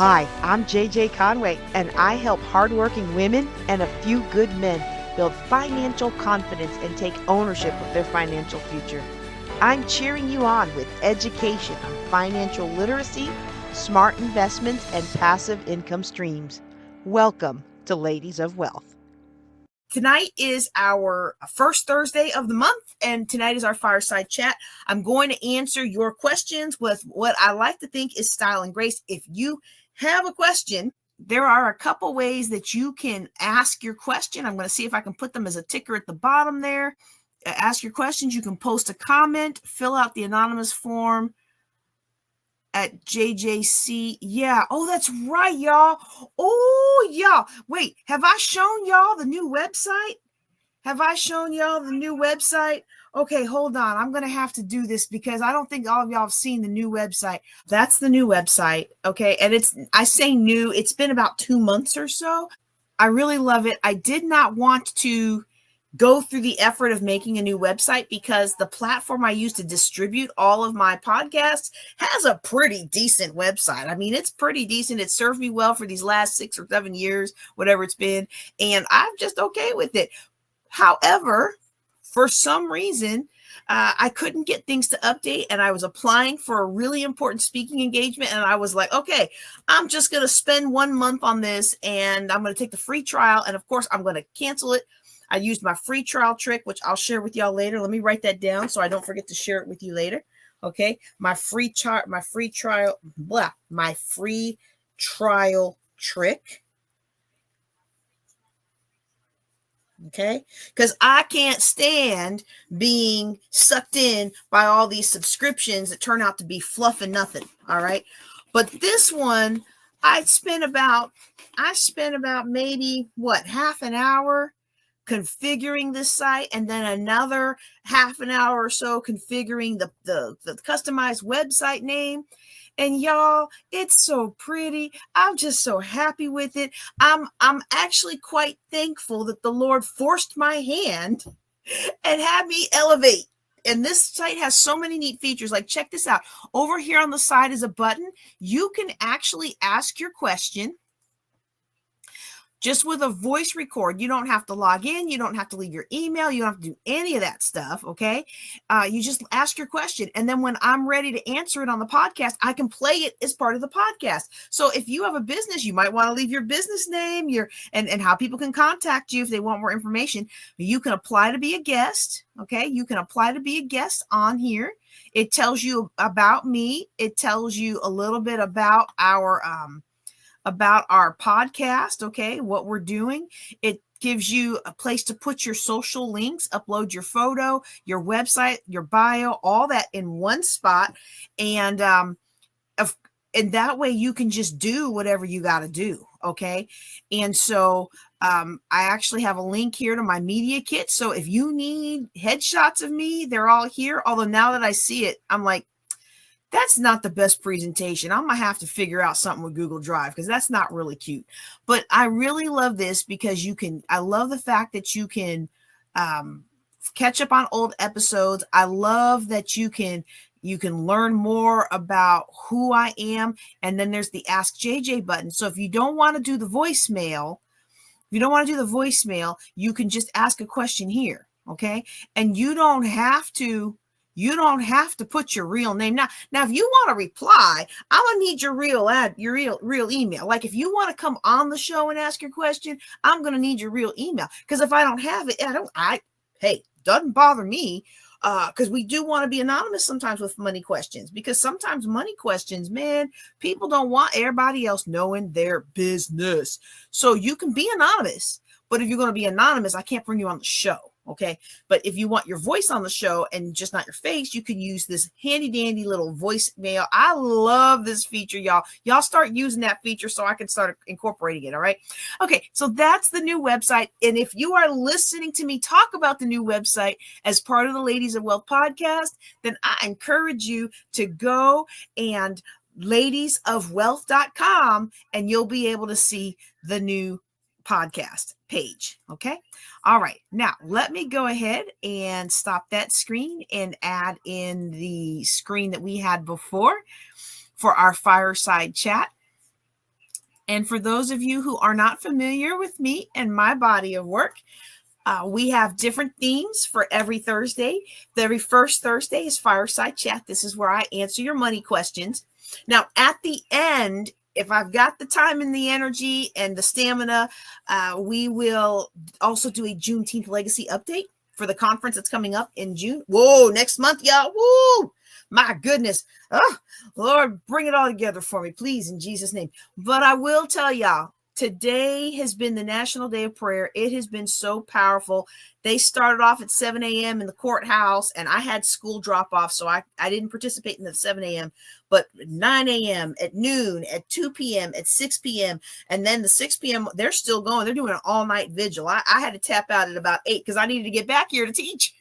Hi, I'm JJ Conway, and I help hardworking women and a few good men build financial confidence and take ownership of their financial future. I'm cheering you on with education on financial literacy, smart investments, and passive income streams. Welcome to Ladies of Wealth. Tonight is our first Thursday of the month, and tonight is our fireside chat. I'm going to answer your questions with what I like to think is style and grace. If you have a question, there are a couple ways that you can ask your question. I'm going to see if I can put them as a ticker at the bottom there. Ask your questions. You can post a comment, fill out the anonymous form at JJC. Yeah. Oh, that's right, y'all. Oh, y'all. Wait, have I shown y'all the new website? Okay, hold on. I'm going to have to do this because I don't think all of y'all have seen the new website. That's the new website. Okay. And I say new, it's been about 2 months or so. I really love it. I did not want to go through the effort of making a new website because the platform I use to distribute all of my podcasts has a pretty decent website. I mean, it's pretty decent. It served me well for these last 6 or 7 years, whatever it's been. And I'm just okay with it. However, for some reason, I couldn't get things to update, and I was applying for a really important speaking engagement, and I was like, okay, I'm just going to spend 1 month on this, and I'm going to take the free trial, and of course, I'm going to cancel it. I used my free trial trick, which I'll share with y'all later. Let me write that down so I don't forget to share it with you later. Okay, my free trial trick. Okay, because I can't stand being sucked in by all these subscriptions that turn out to be fluff and nothing. All right, but this one, I spent about maybe half an hour configuring this site, and then another half an hour or so configuring the customized website name. And y'all, it's so pretty. I'm just so happy with it. I'm actually quite thankful that the Lord forced my hand and had me elevate. And this site has so many neat features. Like, check this out. Over here on the side is a button. You can actually ask your question just with a voice record. You don't have to log in. You don't have to leave your email. You don't have to do any of that stuff. Okay. You just ask your question. And then when I'm ready to answer it on the podcast, I can play it as part of the podcast. So if you have a business, you might want to leave your business name, and how people can contact you if they want more information. You can apply to be a guest. Okay. You can apply to be a guest on here. It tells you about me. It tells you a little bit about our podcast, okay, what we're doing. It gives you a place to put your social links, upload your photo, your website, your bio, all that in one spot. And that way you can just do whatever you got to do, okay? And so I actually have a link here to my media kit. So if you need headshots of me, they're all here. Although now that I see it, I'm like, that's not the best presentation. I'm going to have to figure out something with Google Drive because that's not really cute. But I really love this because I love the fact that you can catch up on old episodes. I love that you can learn more about who I am. And then there's the Ask JJ button. So if you don't want to do the voicemail, you can just ask a question here. Okay. And you don't have to put your real name. Now, if you want to reply, I'm going to need your real email. Like if you want to come on the show and ask your question, I'm going to need your real email. Because if I don't have it, doesn't bother me. Because we do want to be anonymous sometimes with money questions, because sometimes money questions, man, people don't want everybody else knowing their business. So you can be anonymous, but if you're going to be anonymous, I can't bring you on the show. Okay. But if you want your voice on the show and just not your face, you can use this handy dandy little voicemail. I love this feature, y'all. Y'all start using that feature so I can start incorporating it. All right. Okay. So that's the new website. And if you are listening to me talk about the new website as part of the Ladies of Wealth podcast, then I encourage you to go and ladiesofwealth.com and you'll be able to see the new podcast page. Okay. All right. Now let me go ahead and stop that screen and add in the screen that we had before for our fireside chat. And for those of you who are not familiar with me and my body of work, we have different themes for every Thursday. The very first Thursday is Fireside Chat. This is where I answer your money questions. Now, at the end, if I've got the time and the energy and the stamina, we will also do a Juneteenth legacy update for the conference that's coming up in June. Whoa, next month, y'all. Woo! My goodness. Oh, Lord, bring it all together for me, please, in Jesus' name. But I will tell y'all, today has been the National Day of Prayer. It has been so powerful. They started off at 7 a.m. in the courthouse, and I had school drop off, so I didn't participate in the 7 a.m., but 9 a.m., at noon, at 2 p.m., at 6 p.m., and then the 6 p.m., they're still going. They're doing an all-night vigil. I had to tap out at about 8 because I needed to get back here to teach.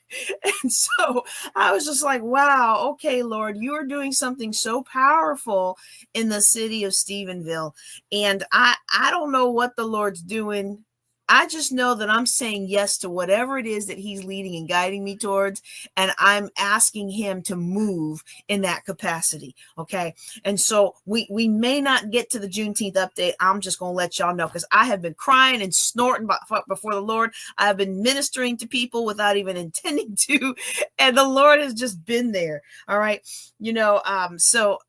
And so I was just like, wow, okay, Lord, you are doing something so powerful in the city of Stephenville. And I don't know what the Lord's doing. I just know that I'm saying yes to whatever it is that he's leading and guiding me towards. And I'm asking him to move in that capacity. Okay. And so we may not get to the Juneteenth update. I'm just going to let y'all know, because I have been crying and snorting before the Lord. I have been ministering to people without even intending to. And the Lord has just been there. All right. So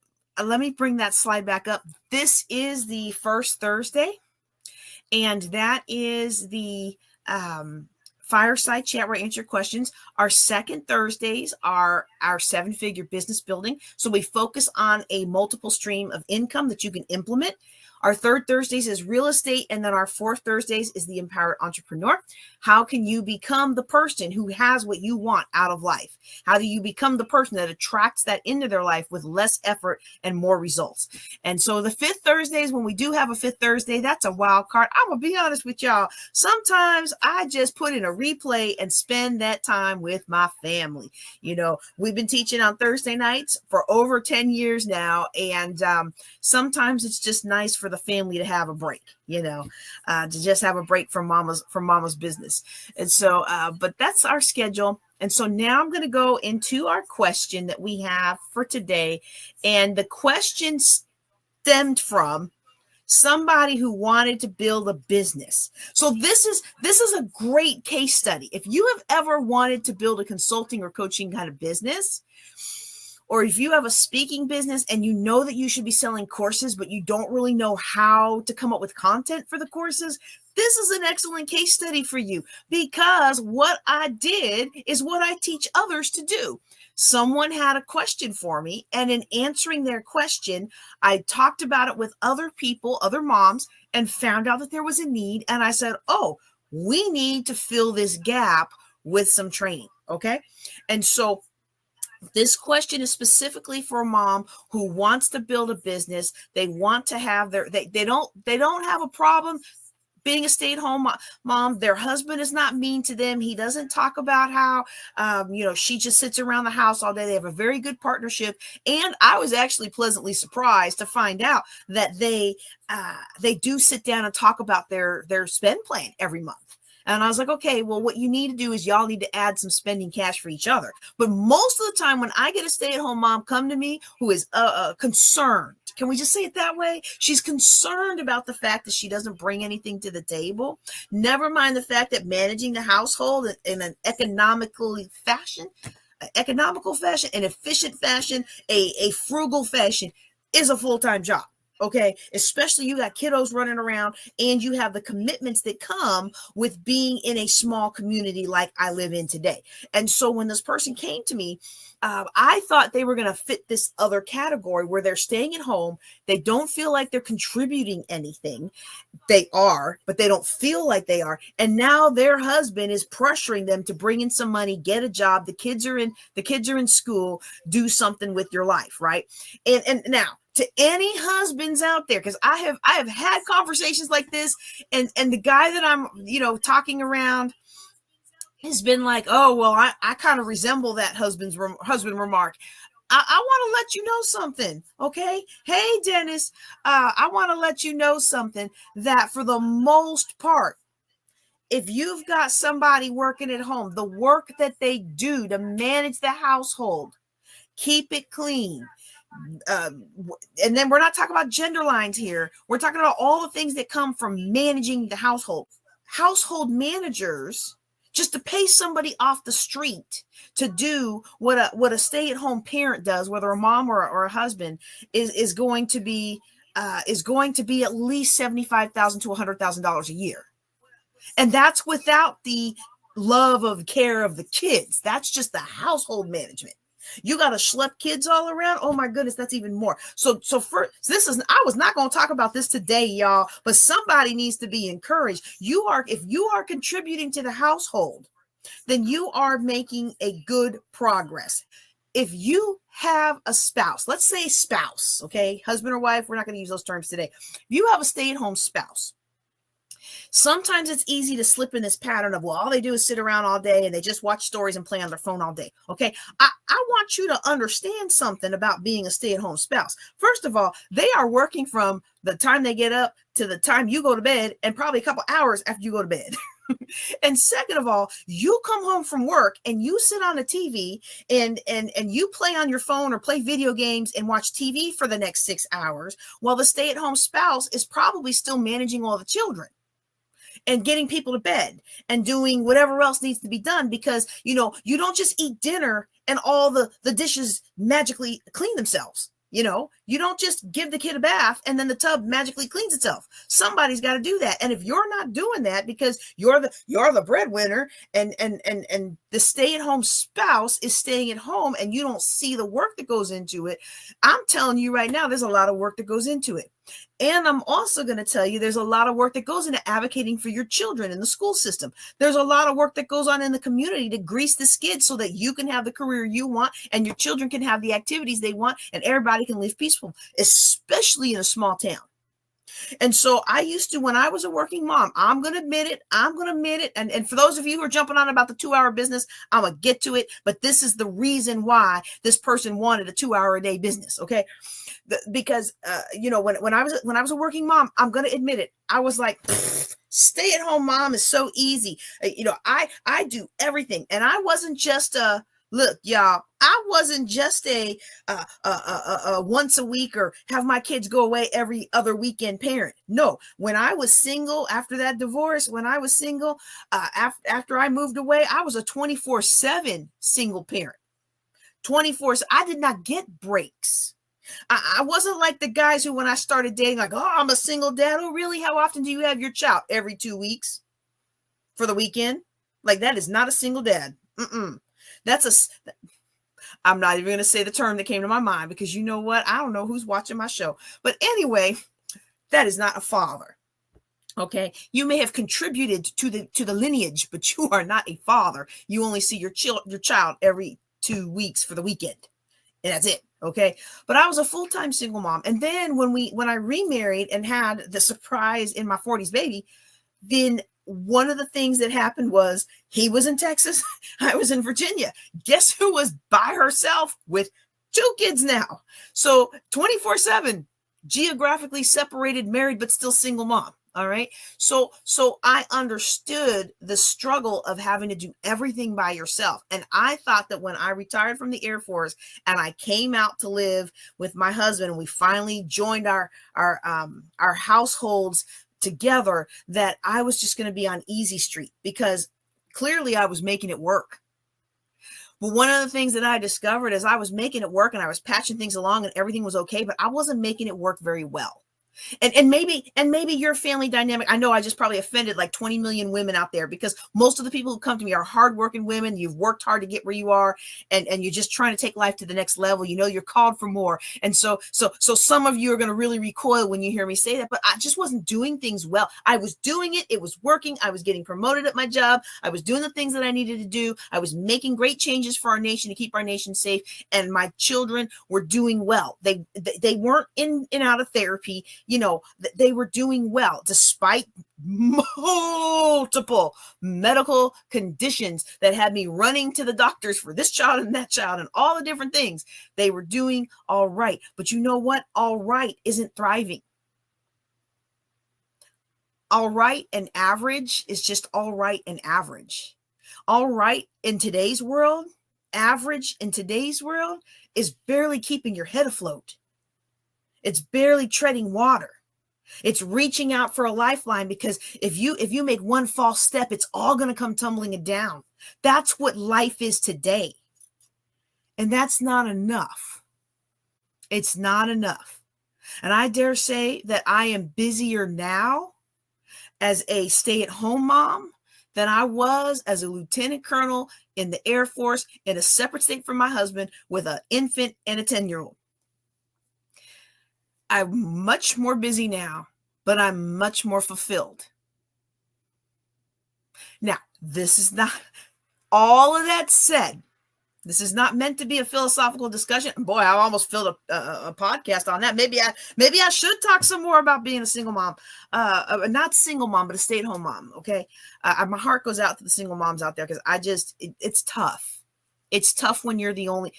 let me bring that slide back up. This is the first Thursday. And that is the Fireside Chat where I answer questions. Our second Thursdays are our 7-figure business building. So we focus on a multiple stream of income that you can implement. Our third Thursdays is real estate. And then our fourth Thursdays is the empowered entrepreneur. How can you become the person who has what you want out of life? How do you become the person that attracts that into their life with less effort and more results? And so the fifth Thursdays, when we do have a fifth Thursday, that's a wild card. I'm going to be honest with y'all. Sometimes I just put in a replay and spend that time with my family. We've been teaching on Thursday nights for over 10 years now. And sometimes it's just nice for the family to have a break, to just have a break from mama's business. And so, but that's our schedule. And so now I'm going to go into our question that we have for today. And the question stemmed from somebody who wanted to build a business. So this is a great case study. If you have ever wanted to build a consulting or coaching kind of business, or if you have a speaking business and you know that you should be selling courses, but you don't really know how to come up with content for the courses, this is an excellent case study for you, because what I did is what I teach others to do. Someone had a question for me, and in answering their question, I talked about it with other people, other moms, and found out that there was a need. And I said, oh, we need to fill this gap with some training. Okay. And so this question is specifically for a mom who wants to build a business. They want to have they don't have a problem being a stay-at-home mom. Their husband is not mean to them. He doesn't talk about how, she just sits around the house all day. They have a very good partnership. And I was actually pleasantly surprised to find out that they do sit down and talk about their spend plan every month. And I was like, okay, well, what you need to do is y'all need to add some spending cash for each other. But most of the time when I get a stay-at-home mom come to me who is concerned, can we just say it that way? She's concerned about the fact that she doesn't bring anything to the table. Never mind the fact that managing the household in an economical fashion, an efficient fashion, a frugal fashion is a full-time job. Okay, especially you got kiddos running around and you have the commitments that come with being in a small community like I live in today. And so when this person came to me, I thought they were going to fit this other category where they're staying at home. They don't feel like they're contributing anything. They are, but they don't feel like they are. And now their husband is pressuring them to bring in some money, get a job. The kids are in school, do something with your life. Right. And now, to any husbands out there, because I have had conversations like this, and the guy that I'm talking around has been like, oh well, I kind of resemble that husband remark. I want to let you know something, okay? Hey Dennis, I want to let you know something, that for the most part, if you've got somebody working at home, the work that they do to manage the household, keep it clean, And then we're not talking about gender lines here. We're talking about all the things that come from managing the household. Household managers, just to pay somebody off the street to do what a stay-at-home parent does, whether a mom or a husband, is going to be at least $75,000 to $100,000 a year. And that's without the love of care of the kids. That's just the household management. You got to schlep kids all around. Oh my goodness, that's even more. So I was not going to talk about this today, y'all, but somebody needs to be encouraged. If you are contributing to the household, then you are making a good progress. If you have a spouse, let's say spouse, okay, husband or wife, we're not going to use those terms today. If you have a stay-at-home spouse, sometimes it's easy to slip in this pattern of, well, all they do is sit around all day and they just watch stories and play on their phone all day. Okay. I want you to understand something about being a stay-at-home spouse. First of all, they are working from the time they get up to the time you go to bed, and probably a couple hours after you go to bed. And second of all, you come home from work and you sit on a TV and you play on your phone or play video games and watch TV for the next 6 hours, while the stay-at-home spouse is probably still managing all the children and getting people to bed and doing whatever else needs to be done, because, you don't just eat dinner and all the dishes magically clean themselves. You don't just give the kid a bath and then the tub magically cleans itself. Somebody's got to do that. And if you're not doing that because you're the breadwinner and the stay-at-home spouse is staying at home and you don't see the work that goes into it, I'm telling you right now, there's a lot of work that goes into it. And I'm also going to tell you there's a lot of work that goes into advocating for your children in the school system. There's a lot of work that goes on in the community to grease the skid so that you can have the career you want and your children can have the activities they want and everybody can live peaceful, especially in a small town. And so I used to, when I was a working mom, I'm going to admit it. And for those of you who are jumping on about the 2-hour business, I'm going to get to it. But this is the reason why this person wanted a 2-hour-a-day business. Okay. Because, when I was a working mom, I'm going to admit it. I was like, stay at home mom is so easy. I do everything. And I wasn't just look, y'all, I wasn't just a once a week or have my kids go away every other weekend parent. No, when I was single after that divorce, after I moved away, I was a 24/7 single parent. 24. I did not get breaks. I wasn't like the guys who, when I started dating, like, oh, I'm a single dad. Oh, really? How often do you have your child? Every 2 weeks for the weekend? Like, that is not a single dad. I'm not even going to say the term that came to my mind, because you know what? I don't know who's watching my show. But anyway, that is not a father. Okay. You may have contributed to the lineage, but you are not a father. You only see your child every 2 weeks for the weekend. And that's it. Okay. But I was a full-time single mom. And then when I remarried and had the surprise in my 40s baby, then one of the things that happened was he was in Texas. I was in Virginia. Guess who was by herself with 2 kids now? So 24/7, geographically separated, married, but still single mom. All right. So I understood the struggle of having to do everything by yourself. And I thought that when I retired from the Air Force and I came out to live with my husband and we finally joined our households together, that I was just going to be on easy street, because clearly I was making it work. But one of the things that I discovered is I was making it work and I was patching things along and everything was okay, but I wasn't making it work very well. And maybe your family dynamic. I know I just probably offended like 20 million women out there, because most of the people who come to me are hardworking women. You've worked hard to get where you are, and you're just trying to take life to the next level. You're called for more. And so some of you are going to really recoil when you hear me say that, but I just wasn't doing things well. I was doing it. It was working. I was getting promoted at my job. I was doing the things that I needed to do. I was making great changes for our nation to keep our nation safe. And my children were doing well. They weren't in and out of therapy. They were doing well despite multiple medical conditions that had me running to the doctors for this child and that child and all the different things. They were doing all right. But you know what? All right isn't thriving. All right and average is just all right and average. All right in today's world average in today's world is barely keeping your head afloat. It's barely treading water. It's reaching out for a lifeline, because if you make one false step, it's all going to come tumbling down. That's what life is today. And that's not enough. It's not enough. And I dare say that I am busier now as a stay-at-home mom than I was as a lieutenant colonel in the Air Force in a separate state from my husband with an infant and a 10-year-old. I'm much more busy now, but I'm much more fulfilled. Now, this is not, all of that said, this is not meant to be a philosophical discussion. Boy, I almost filled a podcast on that. Maybe I should talk some more about being a single mom, not single mom, but a stay-at-home mom. Okay, my heart goes out to the single moms out there, because it's tough. It's tough when you're the only.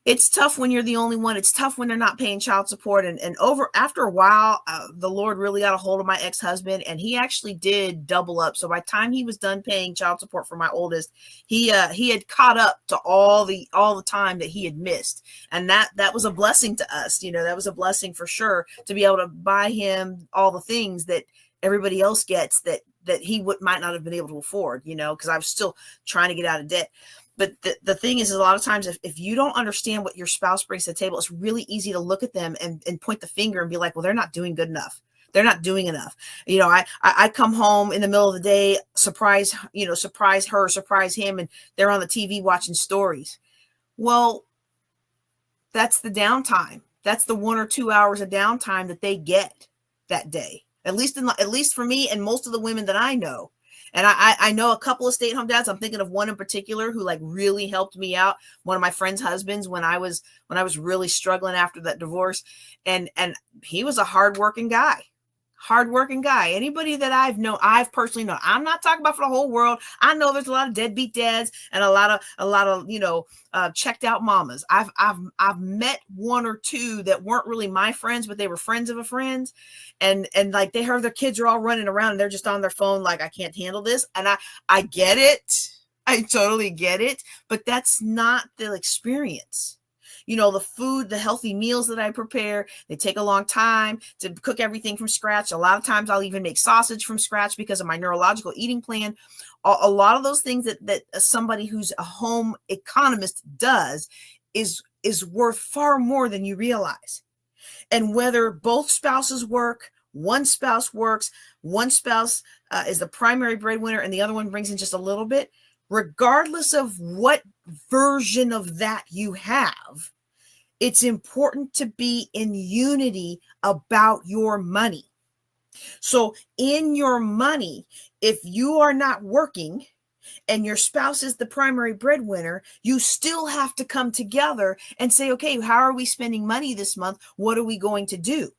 It's tough when you're the only one. It's tough when they're not paying child support. And after a while, the Lord really got a hold of my ex-husband, and he actually did double up. So by the time he was done paying child support for my oldest, he had caught up to all the time that he had missed. And that was a blessing to us. That was a blessing for sure, to be able to buy him all the things that everybody else gets that he might not have been able to afford, because I was still trying to get out of debt. But the thing is a lot of times, if you don't understand what your spouse brings to the table, it's really easy to look at them and point the finger and be like, well, they're not doing good enough. They're not doing enough. I come home in the middle of the day, surprise her, surprise him, and they're on the TV watching stories. Well, that's the downtime. That's the 1 or 2 hours of downtime that they get that day. At least for me and most of the women that I know. And I know a couple of stay-at-home dads. I'm thinking of one in particular who really helped me out. One of my friend's husbands when I was really struggling after that divorce. And he was a hardworking guy. Anybody that I've personally known. I'm not talking about for the whole world. I know there's a lot of deadbeat dads and a lot of checked out mamas. I've met one or two that weren't really my friends, but they were friends of a friend. And they heard their kids are all running around and they're just on their phone. Like, I can't handle this. And I get it. I totally get it. But that's not the experience. The food, the healthy meals that I prepare, they take a long time to cook everything from scratch. A lot of times I'll even make sausage from scratch because of my neurological eating plan. A lot of those things that somebody who's a home economist does is worth far more than you realize. And whether both spouses work, one spouse works, one spouse is the primary breadwinner and the other one brings in just a little bit, regardless of what version of that you have, it's important to be in unity about your money. So in your money, if you are not working and your spouse is the primary breadwinner, you still have to come together and say, okay, how are we spending money this month? What are we going to do?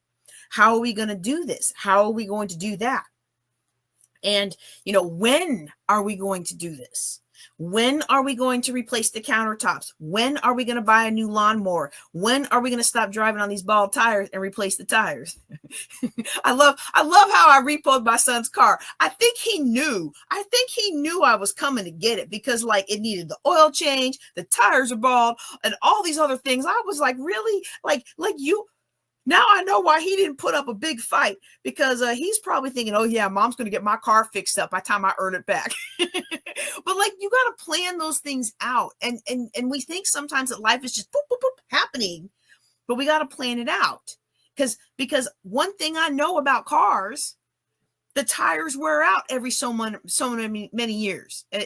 How are we going to do this? How are we going to do that? And, when are we going to do this? When are we going to replace the countertops? When are we going to buy a new lawnmower? When are we going to stop driving on these bald tires and replace the tires? I love how I repoed my son's car. I think he knew I was coming to get it because it needed the oil change, the tires are bald, and all these other things. I was like, really? Like you. Now I know why he didn't put up a big fight, because he's probably thinking, oh yeah, mom's going to get my car fixed up by the time I earn it back. But you got to plan those things out. And we think sometimes that life is just boop, boop, boop, happening, but we got to plan it out. Because one thing I know about cars, the tires wear out every so many years. And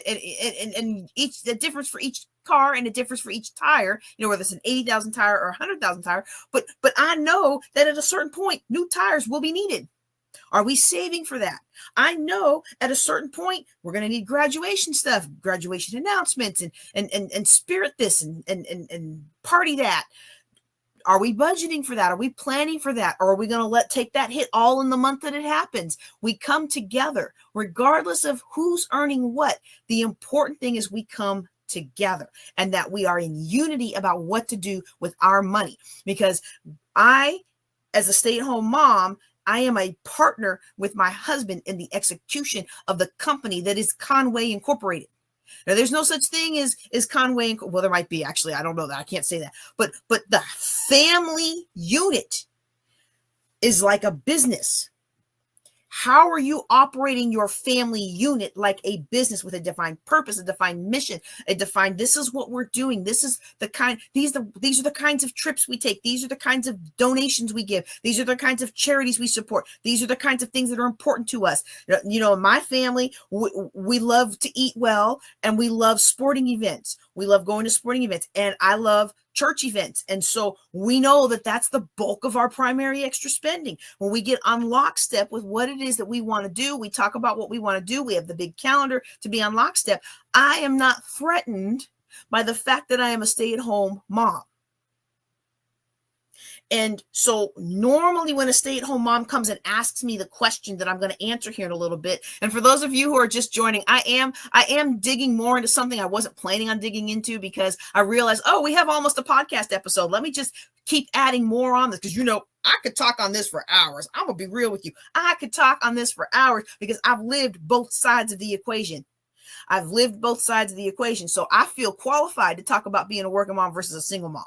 the difference for each car and a difference for each tire, whether it's an 80,000 tire or 100,000 tire, but I know that at a certain point, new tires will be needed. Are we saving for that? I know at a certain point, we're going to need graduation stuff, graduation announcements and spirit this and party that. Are we budgeting for that? Are we planning for that? Or are we going to take that hit all in the month that it happens? We come together regardless of who's earning what. The important thing is we come together and that we are in unity about what to do with our money. Because I, as a stay-at-home mom, I am a partner with my husband in the execution of the company that is Conway Incorporated. Now, there's no such thing as Conway and, well, there might be, actually, I don't know that. I can't say that. But the family unit is like a business. How are you operating your family unit like a business with a defined purpose, a defined mission, a defined, this is what we're doing. This is the kind, these are the kinds of trips we take. These are the kinds of donations we give. These are the kinds of charities we support. These are the kinds of things that are important to us. You know, in my family, we love to eat well, and we love sporting events. We love going to sporting events, and I love church events. And so we know that that's the bulk of our primary extra spending. When we get on lockstep with what it is that we want to do, we talk about what we want to do. We have the big calendar to be on lockstep. I am not threatened by the fact that I am a stay-at-home mom. And so normally when a stay-at-home mom comes and asks me the question that I'm going to answer here in a little bit, and for those of you who are just joining, I am digging more into something I wasn't planning on digging into, because I realized, oh, we have almost a podcast episode. Let me just keep adding more on this, because, you know, I could talk on this for hours. I'm going to be real with you. I could talk on this for hours because I've lived both sides of the equation. I've lived both sides of the equation. So I feel qualified to talk about being a working mom versus a single mom.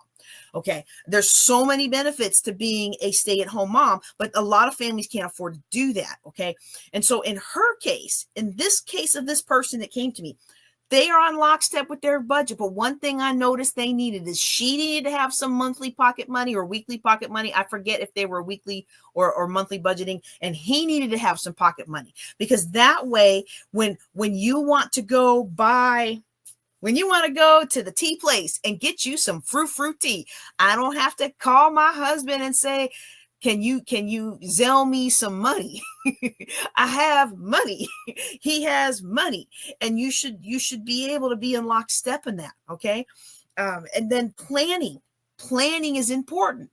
Okay. There's so many benefits to being a stay-at-home mom, but a lot of families can't afford to do that. Okay. And so in her case, in this case of this person that came to me, they are on lockstep with their budget. But one thing I noticed they needed is she needed to have some monthly pocket money or weekly pocket money. I forget if they were weekly or monthly budgeting. And he needed to have some pocket money, because that way, when you want to go buy, when you want to go to the tea place and get you some fruit tea, I don't have to call my husband and say, can you Zelle me some money? I have money. He has money. And you should be able to be in lockstep in that. Okay. And then planning is important.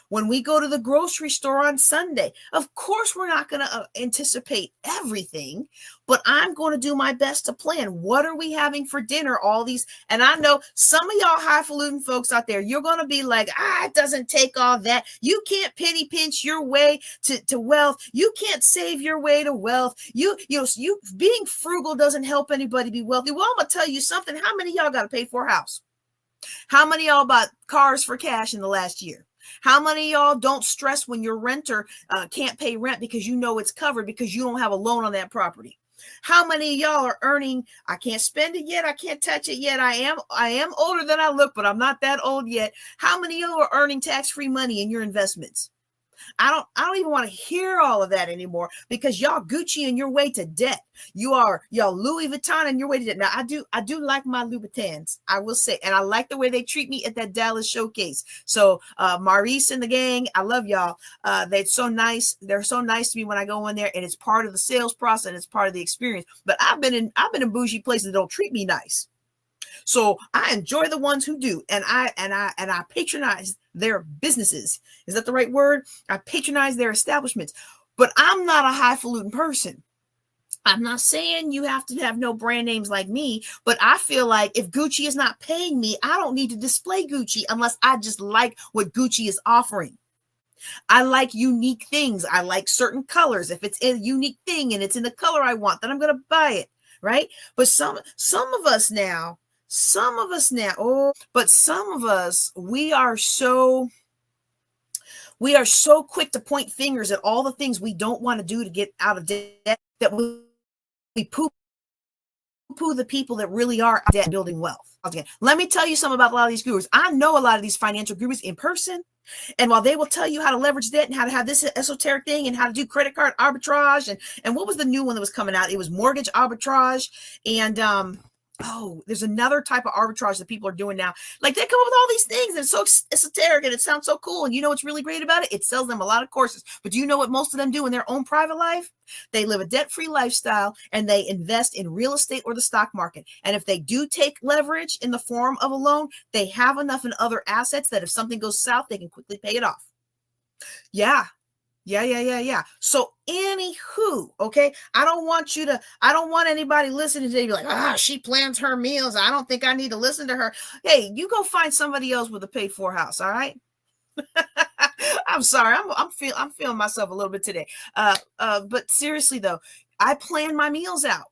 When we go to the grocery store on Sunday, of course, we're not going to anticipate everything, but I'm going to do my best to plan. What are we having for dinner? All these. And I know some of y'all highfalutin folks out there, you're going to be like, it doesn't take all that. You can't penny pinch your way to wealth. You can't save your way to wealth. You being frugal doesn't help anybody be wealthy. Well, I'm going to tell you something. How many of y'all got to pay for a house? How many of y'all bought cars for cash in the last year? How many of y'all don't stress when your renter can't pay rent because you know it's covered because you don't have a loan on that property? How many of y'all are earning, I can't spend it yet, I can't touch it yet, I am older than I look, but I'm not that old yet. How many of y'all are earning tax-free money in your investments? I don't even want to hear all of that anymore, because y'all Gucci in your way to debt. Y'all Louis Vuitton in your way to debt. Now I do like my Louboutins, I will say, and I like the way they treat me at that Dallas showcase. So Maurice and the gang, I love y'all. They're so nice. They're so nice to me when I go in there, and it's part of the sales process. It's part of the experience. But I've been in bougie places that don't treat me nice. So I enjoy the ones who do, and I patronize their businesses. Is that the right word? I patronize their establishments. But I'm not a highfalutin person. I'm not saying you have to have no brand names like me, but I feel like if Gucci is not paying me, I don't need to display Gucci unless I just like what Gucci is offering. I like unique things. I like certain colors. If it's a unique thing and it's in the color I want, then I'm going to buy it, right? But some of us, we are so quick to point fingers at all the things we don't want to do to get out of debt that we poo-poo the people that really are debt building wealth. Okay, let me tell you something about a lot of these gurus. I know a lot of these financial gurus in person, and while they will tell you how to leverage debt and how to have this esoteric thing and how to do credit card arbitrage and what was the new one that was coming out? It was mortgage arbitrage, and there's another type of arbitrage that people are doing now. Like, they come up with all these things and it's so esoteric and it sounds so cool. And you know what's really great about it? It sells them a lot of courses. But do you know what most of them do in their own private life? They live a debt-free lifestyle and they invest in real estate or the stock market. And if they do take leverage in the form of a loan, they have enough in other assets that if something goes south, they can quickly pay it off. Yeah. So anywho, okay, I don't want anybody listening to be like, she plans her meals, I don't think I need to listen to her. Hey, you go find somebody else with a paid for house, all right? I'm sorry, I'm feeling myself a little bit today. But seriously though, I plan my meals out.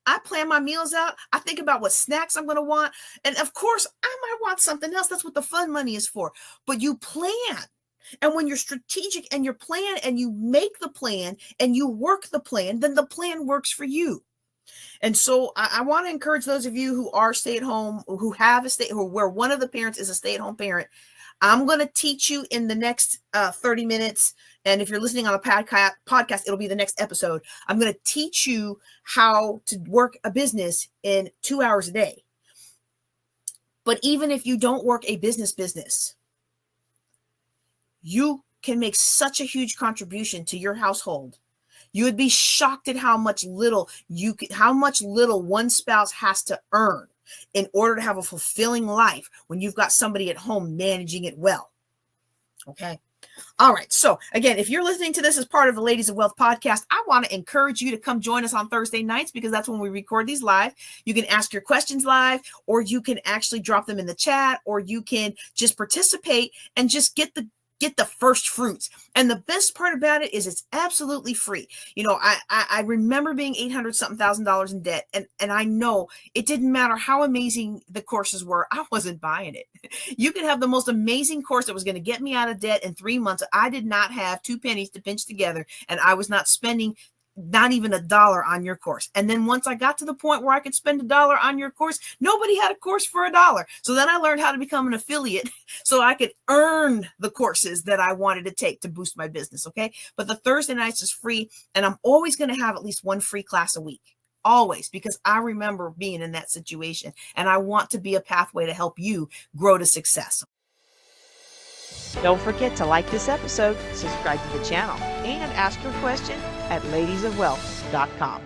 I plan my meals out. I think about what snacks I'm going to want. And of course, I might want something else. That's what the fun money is for. But you plan. And when you're strategic and you plan and you make the plan and you work the plan, then the plan works for you. And so I want to encourage those of you who are stay-at-home, who have where one of the parents is a stay-at-home parent. I'm going to teach you in the next 30 minutes. And if you're listening on a podcast, it'll be the next episode. I'm going to teach you how to work a business in 2 hours a day. But even if you don't work a business, you can make such a huge contribution to your household. You would be shocked at how much little one spouse has to earn in order to have a fulfilling life when you've got somebody at home managing it well. Okay. All right. So again, if you're listening to this as part of the Ladies of Wealth podcast, I want to encourage you to come join us on Thursday nights, because that's when we record these live. You can ask your questions live, or you can actually drop them in the chat, or you can just participate and just get the first fruits. And the best part about it is it's absolutely free. You know, I remember being $800,000 in debt. And I know it didn't matter how amazing the courses were. I wasn't buying it. You could have the most amazing course that was going to get me out of debt in 3 months. I did not have 2 pennies to pinch together, and I was not spending not even $1 on your course. And then once I got to the point where I could spend $1 on your course, nobody had a course for $1. So then I learned how to become an affiliate so I could earn the courses that I wanted to take to boost my business. Okay. But the Thursday nights is free, and I'm always going to have at least one free class a week. Always, because I remember being in that situation, and I want to be a pathway to help you grow to success. Don't forget to like this episode, subscribe to the channel, and ask your question at ladiesofwealth.com.